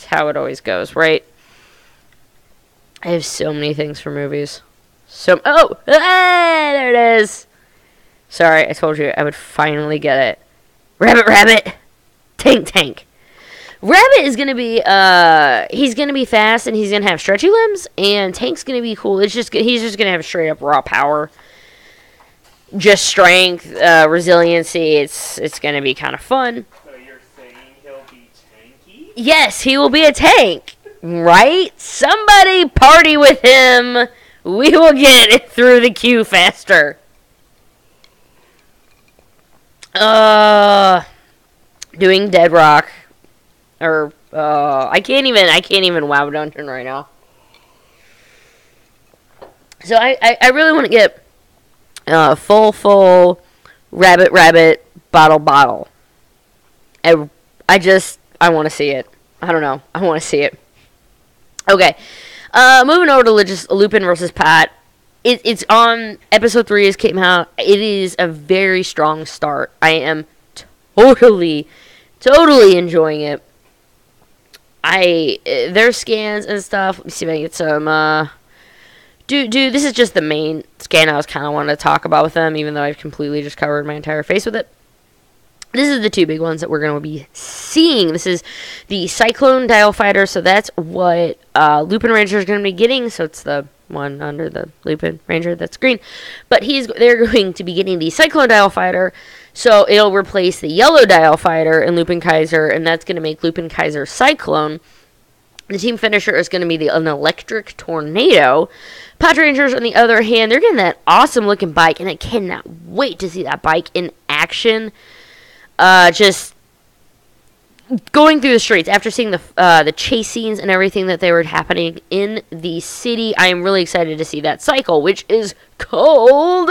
S1: how it always goes, right? I have so many things for movies. There it is. Sorry, I told you I would finally get it. Rabbit, Tank. Rabbit is gonna be he's gonna be fast and he's gonna have stretchy limbs, and Tank's gonna be cool. He's just gonna have straight up raw power, just strength, resiliency. It's gonna be kind of fun.
S2: So you're saying he'll be tanky?
S1: Yes, he will be a tank, right? Somebody party with him. We will get it through the queue faster. Doing Dead Rock, or I can't even WoW Dungeon right now. So I really want to get full rabbit bottle. I want to see it. I don't know. I want to see it. Okay. Moving over to just Lupin versus Pat. it's on episode 3 has came out. It is a very strong start. I am totally enjoying it. Their scans and stuff. Let me see if I can get some. Dude, this is just the main scan I was kind of wanting to talk about with them, even though I've completely just covered my entire face with it. This is the 2 big ones that we're going to be seeing. This is the Cyclone Dial Fighter, so that's what Lupinranger is going to be getting. So it's the one under the Lupinranger that's green. But they're going to be getting the Cyclone Dial Fighter, so it'll replace the Yellow Dial Fighter in Lupinkaiser, and that's going to make Lupinkaiser Cyclone. The team finisher is going to be an Electric Tornado. Patrangers, on the other hand, they're getting that awesome-looking bike, and I cannot wait to see that bike in action. Just going through the streets after seeing the chase scenes and everything that they were happening in the city. I am really excited to see that cycle, which is called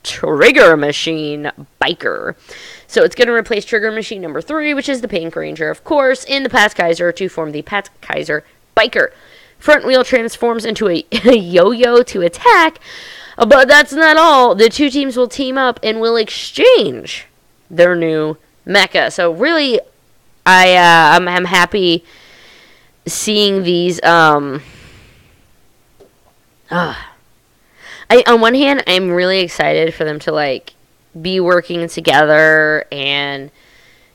S1: Trigger Machine Biker. So it's going to replace Trigger Machine number 3, which is the Pink Ranger, of course, in the Patkaiser to form the Patkaiser Biker. Front wheel transforms into a yo-yo to attack, but that's not all. The 2 teams will team up and will exchange their new mecha. So really, I'm happy seeing these. On one hand, I'm really excited for them to like be working together and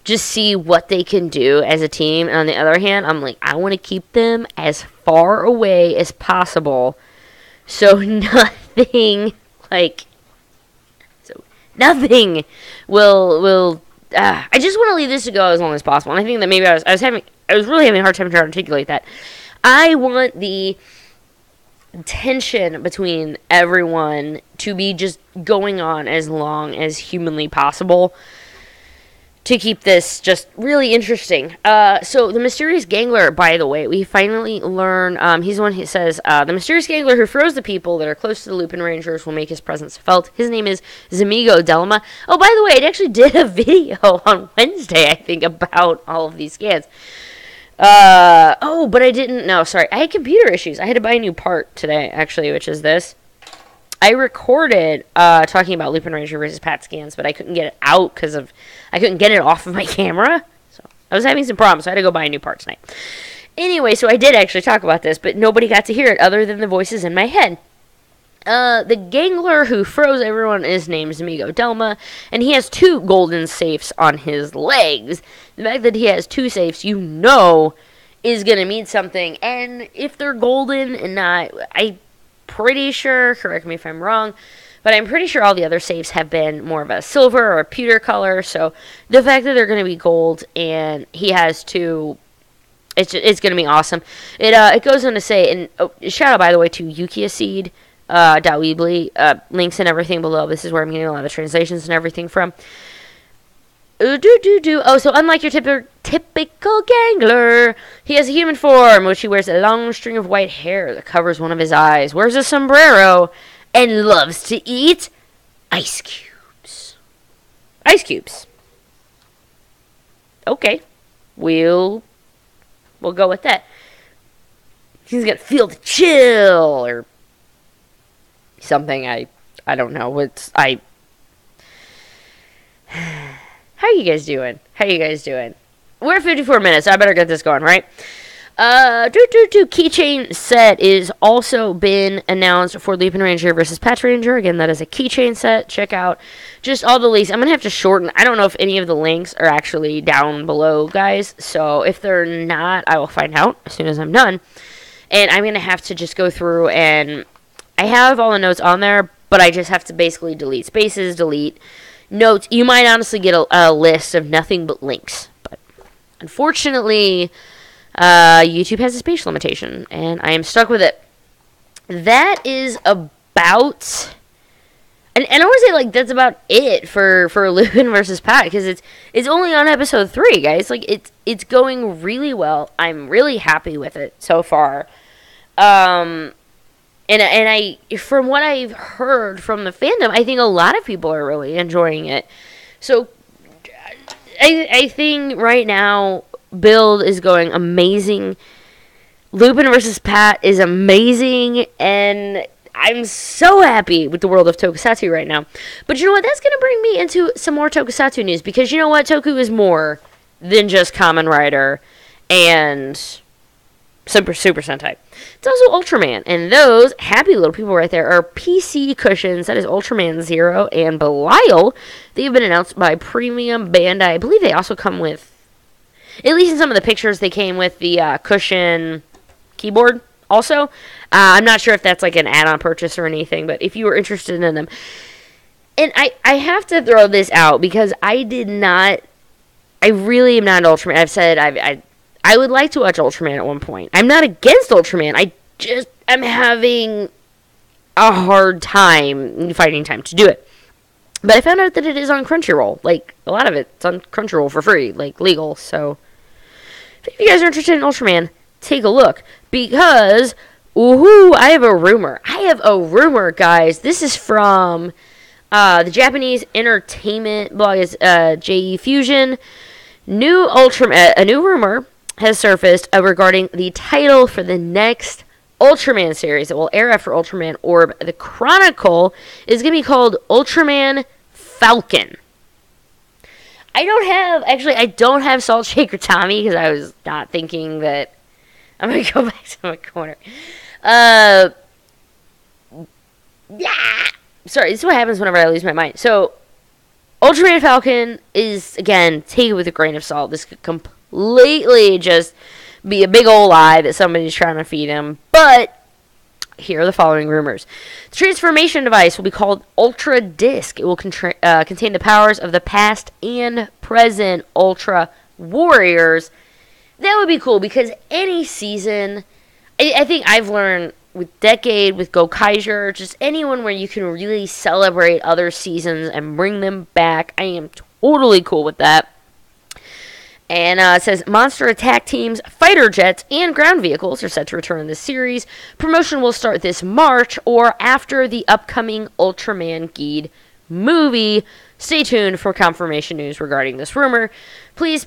S1: just see what they can do as a team. And on the other hand, I'm like, I want to keep them as far away as possible, so nothing will. I just want to leave this to go as long as possible. And I think that maybe I was really having a hard time trying to articulate that. I want the tension between everyone to be just going on as long as humanly possible to keep this just really interesting. So the mysterious Gangler, by the way, we finally learn, he's the one who says, the mysterious Gangler who froze the people that are close to the Lupin Rangers will make his presence felt. His name is Zamigo Delma. Oh, by the way, I actually did a video on Wednesday, I think, about all of these scans. But I didn't, no, sorry, I had computer issues. I had to buy a new part today, actually, which is this. I recorded talking about Lupinranger versus Pat scans, but I couldn't get it out because I couldn't get it off of my camera. So I was having some problems, so I had to go buy a new part tonight. Anyway, so I did actually talk about this, but nobody got to hear it other than the voices in my head. The Gangler who froze everyone is named Amigo Delma, and he has 2 golden safes on his legs. The fact that he has 2 safes, you know, is going to mean something. And if they're golden and not, I'm pretty sure, correct me if I'm wrong, but I'm pretty sure all the other safes have been more of a silver or a pewter color. So the fact that they're going to be gold and he has 2, it's going to be awesome. It goes on to say, and shout out, by the way, to Yukia Seed. Weebly, links and everything below. This is where I'm getting a lot of translations and everything from. Oh, so unlike your typical Gangler, he has a human form, which he wears a long string of white hair that covers one of his eyes, wears a sombrero, and loves to eat ice cubes. Ice cubes. Okay. We'll go with that. He's gonna feel the chill, or something. I don't know. How are you guys doing? We're at 54 minutes. I better get this going, right? Keychain set is also been announced for Lupinranger versus Patranger. Again, that is a keychain set. Check out just all the links. I'm going to have to shorten. I don't know if any of the links are actually down below, guys. So if they're not, I will find out as soon as I'm done. And I'm going to have to just go through, and I have all the notes on there, but I just have to basically delete spaces, delete notes. You might honestly get a list of nothing but links. But unfortunately, YouTube has a space limitation, and I am stuck with it. That is about... And I want to say, like, that's about it for Lupin versus Pat, because it's only on episode 3, guys. Like, it's going really well. I'm really happy with it so far. And I, from what I've heard from the fandom, I think a lot of people are really enjoying it. So, I think right now, build is going amazing. Lupin versus Pat is amazing, and I'm so happy with the world of Tokusatsu right now. But you know what? That's going to bring me into some more Tokusatsu news. Because you know what? TOKU is more than just Kamen Rider and Super Sentai. It's also Ultraman. And those happy little people right there are PC cushions. That is Ultraman Zero and Belial. They've been announced by Premium Bandai. I believe they also come with, at least in some of the pictures, they came with the cushion keyboard also. I'm not sure if that's like an add-on purchase or anything, but if you were interested in them. And I have to throw this out because I really am not an Ultraman. I've said I would like to watch Ultraman at one point. I'm not against Ultraman. I'm having a hard time finding time to do it. But I found out that it is on Crunchyroll. Like, a lot of it's on Crunchyroll for free, like, legal. So, if you guys are interested in Ultraman, take a look. Because, I have a rumor. Guys. This is from the Japanese entertainment blog. Is JE Fusion. A new rumor has surfaced regarding the title for the next Ultraman series that will air after Ultraman Orb. The Chronicle is going to be called Ultraman Falcon. I don't have Salt Shaker Tommy because I was not thinking that. I'm going to go back to my corner. Yeah. Sorry, this is what happens whenever I lose my mind. So, Ultraman Falcon is, again, take it with a grain of salt. This could completely just be a big old lie that somebody's trying to feed him. But here are the following rumors. The transformation device will be called Ultra Disc. It will contain the powers of the past and present Ultra Warriors. That would be cool because any season, I think I've learned with Decade, with Gokaiger, just anyone where you can really celebrate other seasons and bring them back, I am totally cool with that. And it says monster attack teams, fighter jets, and ground vehicles are set to return in this series. Promotion will start this March or after the upcoming Ultraman Geed movie. Stay tuned for confirmation news regarding this rumor. Please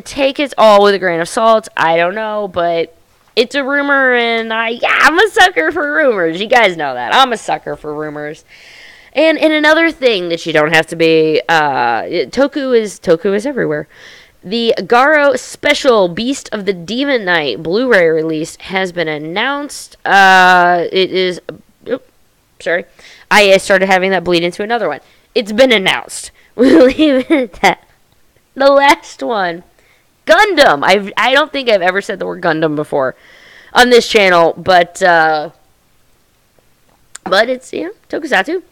S1: take it all with a grain of salt. I don't know, but it's a rumor, and I'm a sucker for rumors. You guys know that. I'm a sucker for rumors. And another thing that you don't have to be, TOKU is everywhere. The Garo Special Beast of the Demon Knight Blu-ray release has been announced. It is... sorry. I started having that bleed into another one. It's been announced. We'll leave it at that. The last one. Gundam. I don't think I've ever said the word Gundam before on this channel, but it's, Tokusatsu.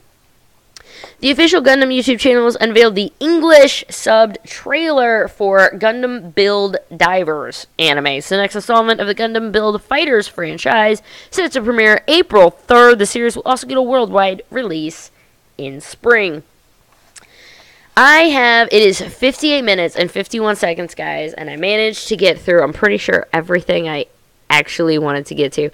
S1: The official Gundam YouTube channel has unveiled the English subbed trailer for Gundam Build Divers anime. It's the next installment of the Gundam Build Fighters franchise. Set to premiere April 3rd. The series will also get a worldwide release in spring. It is 58 minutes and 51 seconds, guys, and I managed to get through, I'm pretty sure, everything I actually wanted to get to.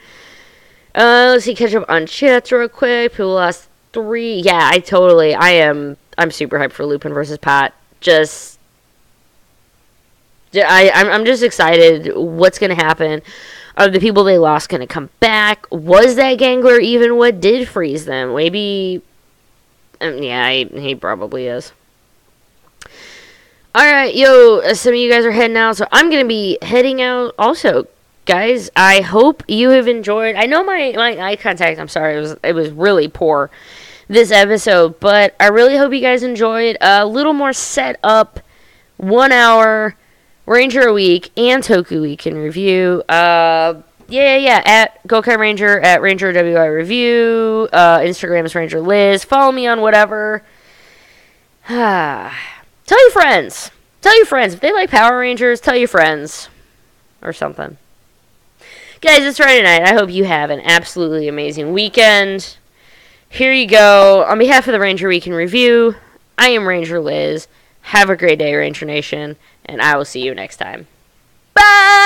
S1: Let's see, catch up on chats real quick. People lost 3. Yeah, I'm super hyped for Lupin versus Pat. I'm just excited what's going to happen. Are the people they lost going to come back? Was that Gangler even what did freeze them? Maybe, he probably is. Alright, some of you guys are heading out, so I'm going to be heading out also. Guys, I hope you have enjoyed. I know my eye contact, I'm sorry, it was really poor this episode, but I really hope you guys enjoyed. A little more set up, 1 hour, Ranger a week, and TOKU week in review. At Gokai Ranger, at Ranger WI Review, Instagram is Ranger Liz. Follow me on whatever. Tell your friends. If they like Power Rangers, tell your friends. Or something. Guys, it's Friday night. I hope you have an absolutely amazing weekend. Here you go. On behalf of the Ranger Week in Review, I am Ranger Liz. Have a great day, Ranger Nation. And I will see you next time. Bye!